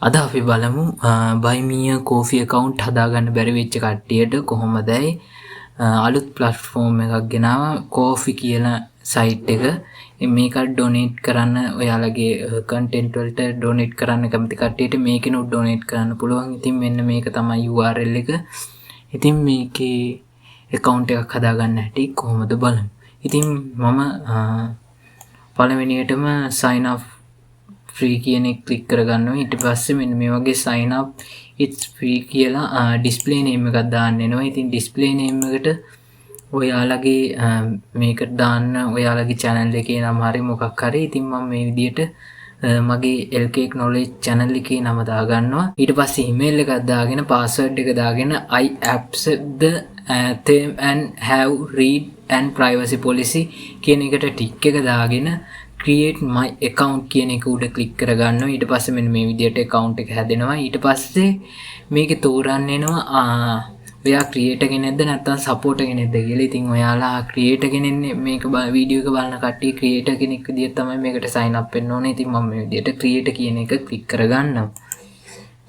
අද අපි බලමු buy me a coffee account හදාගන්න බැරි වෙච්ච කට්ටියට කොහොමදයි අලුත් platform එකක් ගෙනාවා coffee කියලා site එක. මේක donate කරන්න ඔයාලගේ content වලට donate කරන්න කැමති කට්ටියට මේකෙනුත් donate කරන්න පුළුවන්. ඉතින් මෙන්න මේක තමයි URL එක. ඉතින් මේකේ account එකක් හදාගන්න හැටි කොහොමද බලමු. ඉතින් මම පළවෙනියටම sign up free කියන එක ක්ලික් කරගන්නවා. ඊට පස්සේ මෙන්න මේ වගේ sign up it's free කියලා display name එකක් දාන්න එනවා. ඉතින් display name එකට ඔයාලගේ මේකට දාන්න ඔයාලගේ channel එකේ නම හරි මොකක් හරි. ඉතින් මම මේ විදිහට මගේ LK knowledge channel එකේ නම දාගන්නවා. ඊට පස්සේ email එකක් දාගෙන password එක දාගෙන I accept the term and have read and privacy policy කියන එකට tick එක දාගෙන create my account කියන එක උඩ ක්ලික් කරගන්නවා. ඊට පස්සේ මෙන්න මේ විදිහට account එක හැදෙනවා. ඊට පස්සේ මේකේ තෝරන්න එනවා ඔයා creator කෙනෙක්ද නැත්නම් supporter කෙනෙක්ද කියලා. ඉතින් ඔයාලා creator කෙනෙන්නේ මේක වීඩියෝ එක බලන කට්ටිය creator කෙනෙක් විදිහට තමයි මේකට sign up වෙන්න ඕනේ. ඉතින් මම මේ විදිහට creator කියන එක ක්ලික් කරගන්නවා.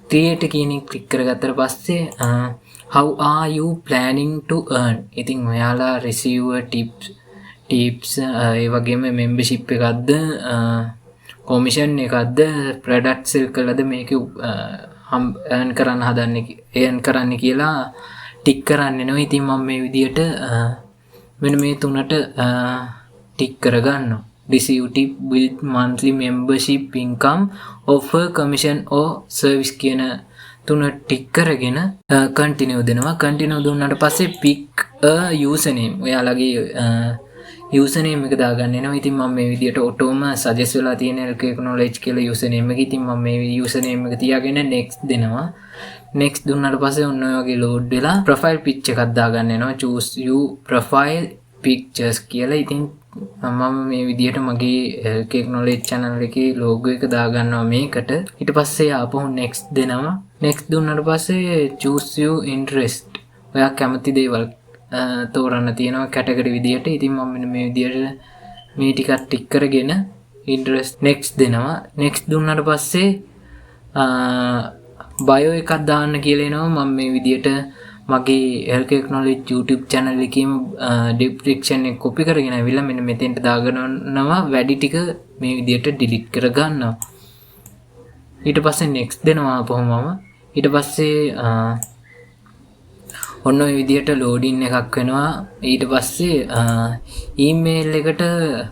creator කියන එක ක්ලික් කරගත්තට පස්සේ how are you planning to earn? ඉතින් ඔයාලා receive tips ඒ වගේම membership එකක්ද commission එකක්ද product sell කළාද මේක earn කරන්න හදන්නේ earn කරන්න කියලා ටික් කරන්න එනවා. ඉතින් මම මේ විදිහට මෙන්න මේ තුනට ටික් කරගන්නවා. receive tip, build monthly membership income, offer commission or service කියන තුන ටික් කරගෙන continue දෙනවා. continue දුන්නාට පස්සේ pick a username ඔයාලගේ username එක දාගන්න එනවා. ඉතින් මම මේ විදිහට ඔටෝම suggest වෙලා තියෙන LK knowledge කියලා username එක. ඉතින් මම මේ username එක තියාගෙන next දෙනවා. next දුන්නාට පස්සේ ඔන්න ඔය වගේ load වෙලා profile picture එකක් දාගන්න එනවා. choose you profile pictures කියලා. ඉතින් මම මේ විදිහට මගේ LK knowledge channel එකේ logo එක දාගන්නවා මේකට. ඊට පස්සේ ආපහු next දෙනවා. next දුන්නාට පස්සේ choose you interest ඔයා කැමති දේවල් තෝරන්න තියෙනවා කැටගරි විදියට. ඉතින් මම මෙන්න මේ විදියට මේ ටිකක් ටික් කරගෙන interest next දෙනවා. next දුන්නාට පස්සේ bio එකක් දාන්න කියලා එනවා. මම මේ විදියට මගේ LK knowledge YouTube channel එකේම description එක copy කරගෙන අවිලා මෙන්න මෙතෙන්ට දාගන්නවා. වැඩි ටික මේ විදියට delete කරගන්නවා. ඊට පස්සේ next දෙනවා අපහොමම. ඊට පස්සේ ඔන්න ඔය විදිහට ලෝඩින් එකක් වෙනවා. ඊට පස්සේ ඊමේල් එකට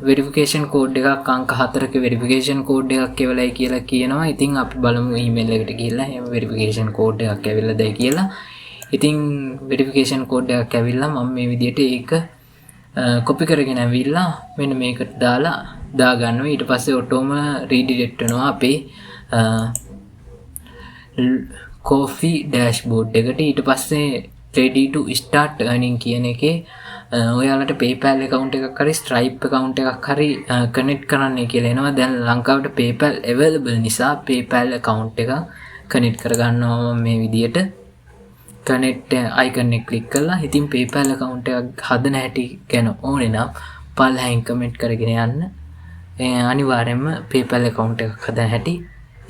වෙරිෆිකේෂන් කෝඩ් එකක් අංක 4ක වෙරිෆිකේෂන් කෝඩ් එකක් එවලයි කියලා කියනවා. ඉතින් අපි බලමු ඊමේල් එකට ගිහිල්ලා එහෙම වෙරිෆිකේෂන් කෝඩ් එකක් ඇවිල්ලාද කියලා. ඉතින් වෙරිෆිකේෂන් කෝඩ් එකක් ඇවිල්ලා මම මේ විදිහට ඒක කොපි කරගෙන ඇවිල්ලා මෙන්න මේකට දාලා දාගන්නවා. ඊට පස්සේ ඔටෝම රීඩිරෙක්ට් වෙනවා අපේ coffee dashboard එකට. ඊට පස්සේ ready to start earning කියන එකේ ඔයාලට PayPal account එකක් හරි Stripe account එකක් හරි connect කරන්න කියලා එනවා. දැන් ලංකාවට PayPal available නිසා PayPal account එක connect කරගන්නවා මේ විදියට. connect icon එක click කරලා ඉතින් PayPal account එකක් හදන හැටි ගැන ඕනේ නම් පල්ලෙහින් comment කරගෙන යන්න. අනිවාර්යයෙන්ම PayPal account එකක් හදන හැටි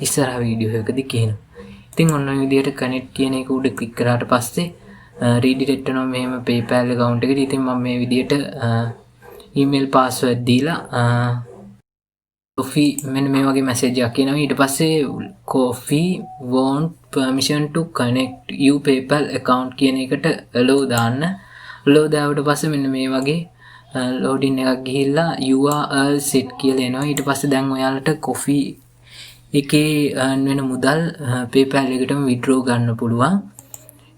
ඉස්සරහ වීඩියෝ එකකදී කියනවා. ඉතින් ඔන්න ඔය විදියට connect කියන එක උඩ click කරාට පස්සේ redirect වෙනවා මෙහෙම PayPal account එකට. ඉතින් මම මේ විදියට email password දීලා coffee මෙන්න මේ වගේ message එකක් එනවා. ඊට පස්සේ coffee want permission to connect you PayPal account කියන එකට allow දාන්න. allow දාවට පස්සේ මෙන්න මේ වගේ loading එකක් ගිහිල්ලා URL set කියලා එනවා. ඊට පස්සේ දැන් ඔයාලට coffee එකේ වෙන මුදල් PayPal එකටම withdraw ගන්න පුළුවන්.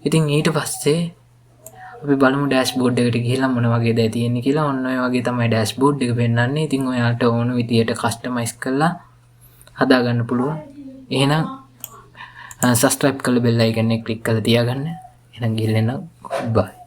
ඉතින් ඊට පස්සේ අපි බලමු dashboard එකට ගිහිල්ලා මොන වගේද තියෙන්නේ කියලා. ඔන්න ඔය වගේ තමයි dashboard එක පෙන්නන්නේ. ඉතින් ඔයාලට ඕන විදියට customize කරලා හදා ගන්න පුළුවන්. එහෙනම් subscribe කරලා bell icon එක click කරලා තියාගන්න. එහෙනම් ගිහින් එන්න. bye.